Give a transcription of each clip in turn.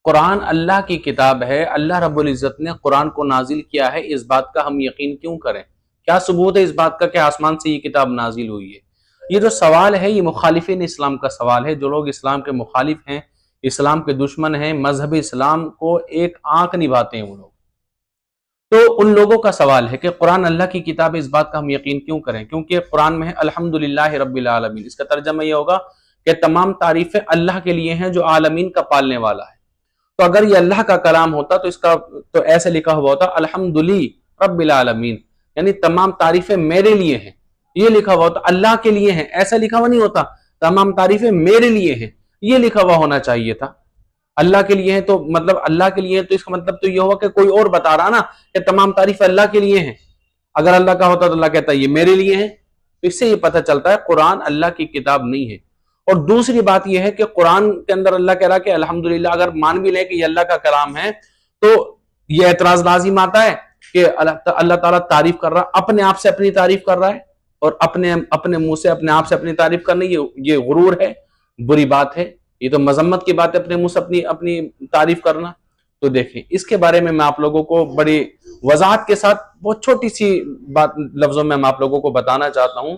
قرآن اللہ کی کتاب ہے، اللہ رب العزت نے قرآن کو نازل کیا ہے، اس بات کا ہم یقین کیوں کریں؟ کیا ثبوت ہے اس بات کا کہ آسمان سے یہ کتاب نازل ہوئی ہے؟ یہ جو سوال ہے یہ مخالفین اسلام کا سوال ہے، جو لوگ اسلام کے مخالف ہیں، اسلام کے دشمن ہیں، مذہب اسلام کو ایک آنکھ نبھاتے ہیں وہ لوگ، تو ان لوگوں کا سوال ہے کہ قرآن اللہ کی کتاب ہے، اس بات کا ہم یقین کیوں کریں؟ کیونکہ قرآن میں ہے الحمدللہ رب العالمین، اس کا ترجمہ یہ ہوگا کہ تمام تعریفیں اللہ کے لیے ہیں جو عالمین کا پالنے والا ہے۔ تو اگر یہ اللہ کا کلام ہوتا تو اس کا تو ایسے لکھا ہوا ہوتا الحمدللہ رب العالمین، یعنی تمام تعریفیں میرے لیے ہیں، یہ لکھا ہوا ہوتا اللہ کے لیے ہیں، ایسا لکھا ہوا نہیں ہوتا تمام تعریفیں میرے لیے ہیں، یہ لکھا ہوا ہونا چاہیے تھا۔ اللہ کے لیے ہیں تو مطلب اللہ کے لیے، تو اس کا مطلب تو یہ ہوا کہ کوئی اور بتا رہا نا کہ تمام تعریفیں اللہ کے لیے ہیں۔ اگر اللہ کا ہوتا تو اللہ کہتا ہے یہ میرے لیے ہیں، تو اس سے یہ پتہ چلتا ہے قرآن اللہ کی کتاب نہیں ہے۔ اور دوسری بات یہ ہے کہ قرآن کے اندر اللہ کہہ رہا کہ الحمدللہ، اگر مان بھی لیں کہ یہ اللہ کا کلام ہے تو یہ اعتراض لازم آتا ہے کہ اللہ تعالیٰ تعریف کر رہا، اپنے آپ سے اپنی تعریف کر رہا ہے، اور اپنے منہ سے اپنے آپ سے اپنی تعریف کرنا یہ غرور ہے، بری بات ہے، یہ تو مذمت کی بات ہے اپنے منہ سے اپنی تعریف کرنا۔ تو دیکھیں اس کے بارے میں آپ لوگوں کو بڑی وضاحت کے ساتھ بہت چھوٹی سی بات لفظوں میں آپ لوگوں کو بتانا چاہتا ہوں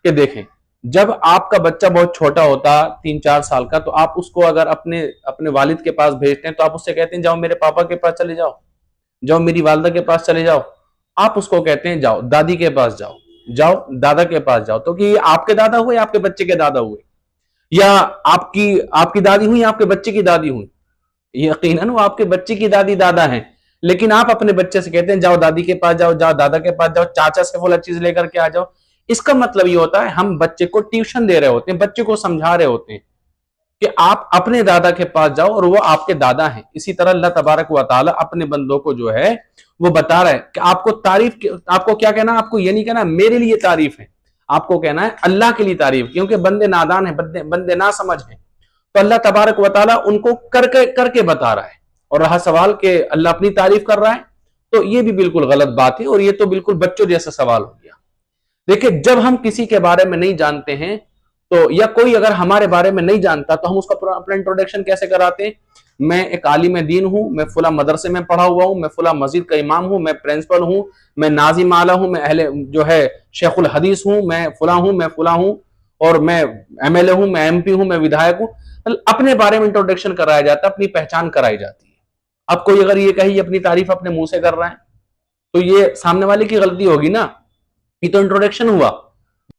کہ دیکھیں، جب آپ کا بچہ بہت چھوٹا ہوتا 3-4 سال کا، تو آپ اس کو اگر اپنے والد کے پاس بھیجتے ہیں تو آپ اس سے کہتے ہیں جاؤ میرے پاپا کے پاس چلے جاؤ، جاؤ میری والدہ کے پاس چلے جاؤ۔ آپ اس کو کہتے ہیں جاؤ دادی کے پاس جاؤ، جاؤ دادا کے پاس جاؤ، تو کہ یہ آپ کے دادا ہوئے، آپ کے بچے کے دادا ہوئے، یا آپ کی دادی ہوئی، آپ کے بچے کی دادی ہوئی، یقیناً وہ آپ کے بچے کی دادی دادا ہیں، لیکن آپ اپنے بچے سے کہتے ہیں جاؤ دادی کے پاس جاؤ، جاؤ دادا کے پاس جاؤ، چاچا سے فلاں چیز لے کر کے آ جاؤ۔ اس کا مطلب یہ ہوتا ہے ہم بچے کو ٹیوشن دے رہے ہوتے ہیں، بچے کو سمجھا رہے ہوتے ہیں کہ آپ اپنے دادا کے پاس جاؤ اور وہ آپ کے دادا ہیں۔ اسی طرح اللہ تبارک و تعالی اپنے بندوں کو جو ہے وہ بتا رہا ہے کہ آپ کو کیا کہنا، آپ کو یہ نہیں کہنا میرے لیے تعریف ہے، آپ کو کہنا ہے اللہ کے لیے تعریف، کیونکہ بندے نادان ہیں، بندے نا سمجھ ہیں، تو اللہ تبارک و تعالی ان کو کر کے بتا رہا ہے۔ اور رہا سوال کہ اللہ اپنی تعریف کر رہا ہے، تو یہ بھی بالکل غلط بات ہے، اور یہ تو بالکل بچوں جیسا سوال ہو گیا۔ دیکھیں جب ہم کسی کے بارے میں نہیں جانتے ہیں تو، یا کوئی اگر ہمارے بارے میں نہیں جانتا تو ہم اس کا اپنا انٹروڈکشن کیسے کراتے ہیں؟ میں ایک عالم دین ہوں، میں فلاں مدرسے میں پڑھا ہوا ہوں، میں فلاں مسجد کا امام ہوں، میں پرنسپل ہوں، میں ناظم اعلیٰ ہوں، میں جو ہے شیخ الحدیث ہوں، میں فلاں ہوں، میں فلاں ہوں، اور میں ایم ایل اے ہوں، میں ایم پی ہوں، میں ودھایک ہوں۔ اپنے بارے میں انٹروڈکشن کرایا جاتا ہے، اپنی پہچان کرائی جاتی ہے۔ اب کوئی اگر یہ کہے اپنی تعریف اپنے منہ سے کر رہا ہے تو یہ سامنے والے کی غلطی ہوگی نا، یہ تو انٹروڈکشن ہوا۔